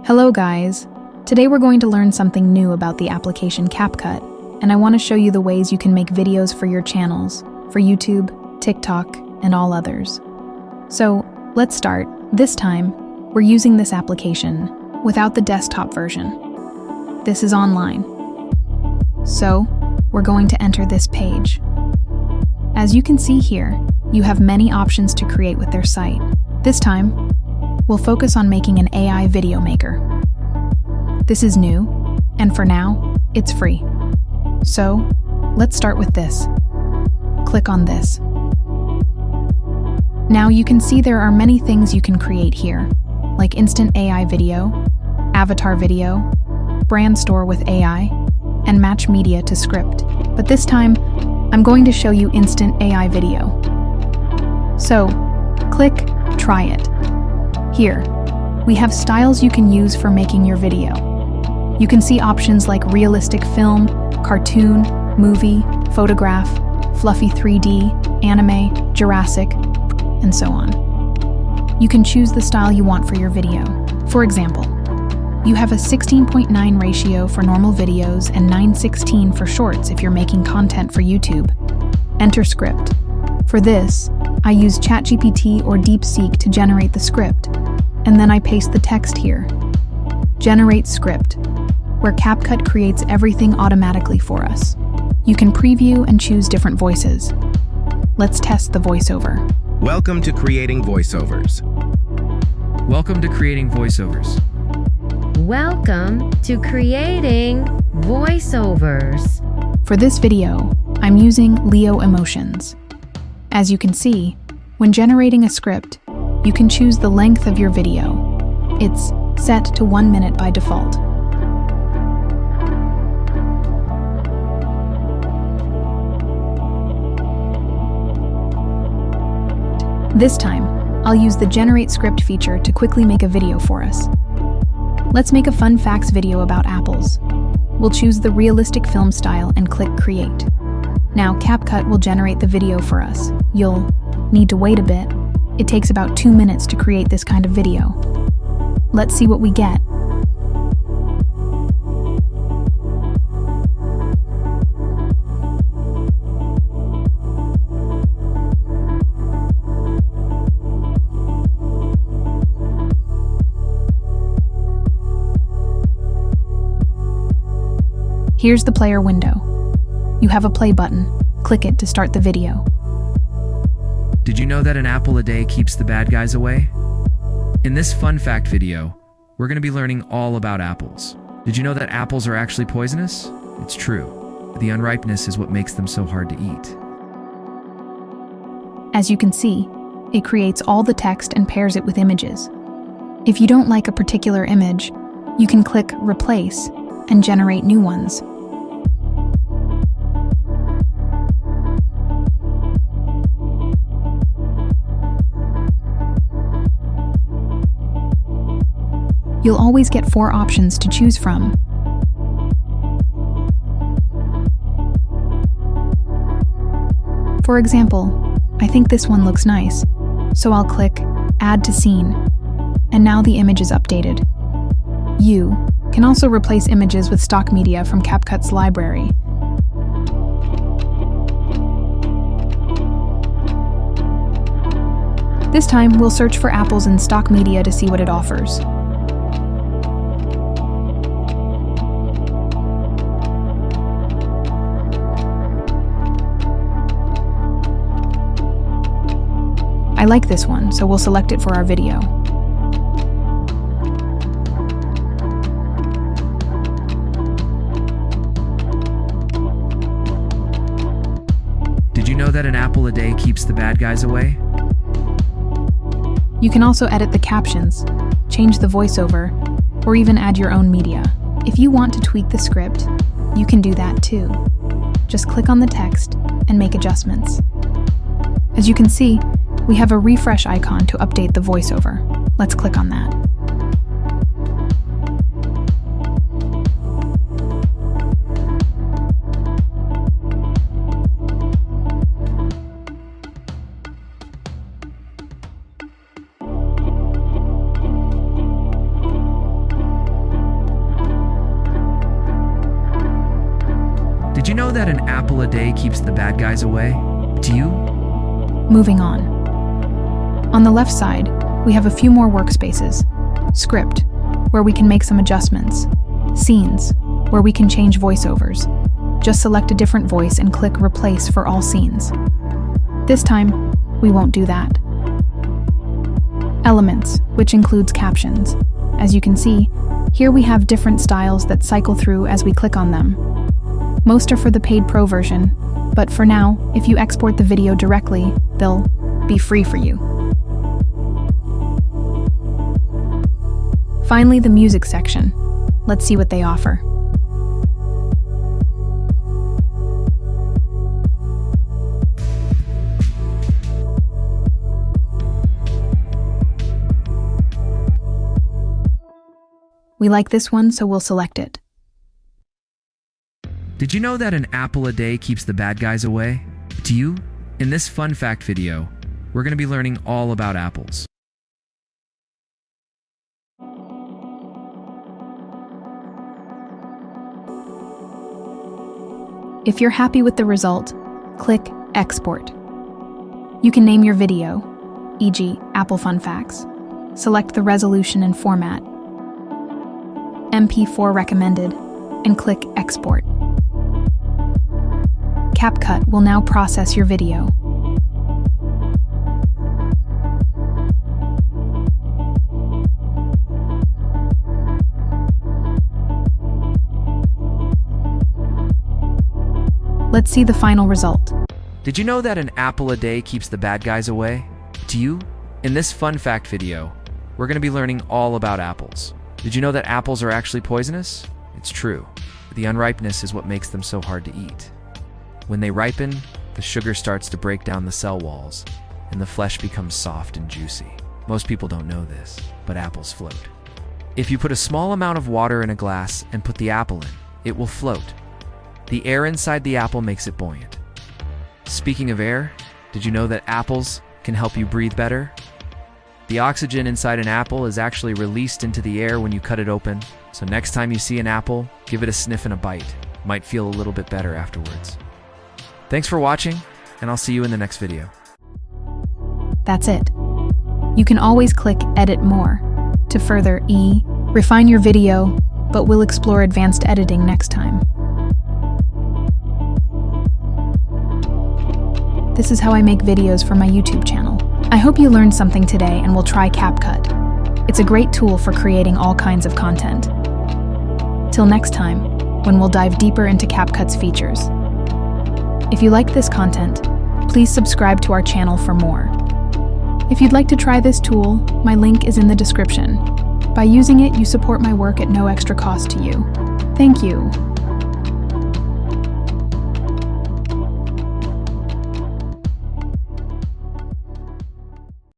Hello guys! Today we're going to learn something new about the application CapCut, and I want to show you the ways you can make videos for your channels, for YouTube, TikTok, and all others. So, let's start. This time, we're using this application without the desktop version. This is online. So, we're going to enter this page. As you can see here, you have many options to create with their site. This time, we'll focus on making an AI video maker. This is new, and for now, it's free. So, let's start with this. Click on this. Now you can see there are many things you can create here, like instant AI video, avatar video, brand store with AI, and match media to script. But this time, I'm going to show you instant AI video. So, click Try It. Here, we have styles you can use for making your video. You can see options like realistic film, cartoon, movie, photograph, fluffy 3D, anime, Jurassic, and so on. You can choose the style you want for your video. For example, you have a 16:9 ratio for normal videos and 9:16 for shorts if you're making content for YouTube. Enter script. For this, I use ChatGPT or DeepSeek to generate the script, and then I paste the text here. Generate script, where CapCut creates everything automatically for us. You can preview and choose different voices. Let's test the voiceover. Welcome to creating voiceovers. Welcome to creating voiceovers. Welcome to creating voiceovers. For this video, I'm using Leo Emotions. As you can see, when generating a script, you can choose the length of your video. It's set to 1 minute by default. This time, I'll use the Generate Script feature to quickly make a video for us. Let's make a fun facts video about apples. We'll choose the realistic film style and click Create. Now CapCut will generate the video for us. You'll need to wait a bit. It takes about 2 minutes to create this kind of video. Let's see what we get. Here's the player window. You have a play button. Click it to start the video. Did you know that an apple a day keeps the bad guys away? In this fun fact video, we're going to be learning all about apples. Did you know that apples are actually poisonous? It's true. The unripeness is what makes them so hard to eat. As you can see, it creates all the text and pairs it with images. If you don't like a particular image, you can click Replace and generate new ones. You'll always get 4 options to choose from. For example, I think this one looks nice, so I'll click Add to Scene, and now the image is updated. You can also replace images with stock media from CapCut's library. This time, we'll search for apples in stock media to see what it offers. I like this one, so we'll select it for our video. Did you know that an apple a day keeps the bad guys away? You can also edit the captions, change the voiceover, or even add your own media. If you want to tweak the script, you can do that too. Just click on the text and make adjustments. As you can see, we have a refresh icon to update the voiceover. Let's click on that. that an apple a day keeps the bad guys away? Do you? Moving on. On the left side, we have a few more workspaces. Script, where we can make some adjustments. Scenes, where we can change voiceovers. Just select a different voice and click Replace for all scenes. This time, we won't do that. Elements, which includes captions. As you can see, here we have different styles that cycle through as we click on them. Most are for the paid pro version, but for now, if you export the video directly, they'll be free for you. Finally, the music section. Let's see what they offer. We like this one, so we'll select it. Did you know that an apple a day keeps the bad guys away? Do you? In this fun fact video, we're going to be learning all about apples. If you're happy with the result, click Export. You can name your video, e.g., Apple Fun Facts. Select the resolution and format, MP4 recommended, and click Export. CapCut will now process your video. Let's see the final result. Did you know that an apple a day keeps the bad guys away? Do you? In this fun fact video, we're going to be learning all about apples. Did you know that apples are actually poisonous? It's true. The unripeness is what makes them so hard to eat. When they ripen, the sugar starts to break down the cell walls, and the flesh becomes soft and juicy. Most people don't know this, but apples float. If you put a small amount of water in a glass and put the apple in, it will float. The air inside the apple makes it buoyant. Speaking of air, did you know that apples can help you breathe better? The oxygen inside an apple is actually released into the air when you cut it open, so next time you see an apple, give it a sniff and a bite. Might feel a little bit better afterwards. Thanks for watching, and I'll see you in the next video. That's it. You can always click Edit More to further refine your video, but we'll explore advanced editing next time. This is how I make videos for my YouTube channel. I hope you learned something today and will try CapCut. It's a great tool for creating all kinds of content. Till next time, when we'll dive deeper into CapCut's features. If you like this content, please subscribe to our channel for more. If you'd like to try this tool, my link is in the description. By using it, you support my work at no extra cost to you. Thank you.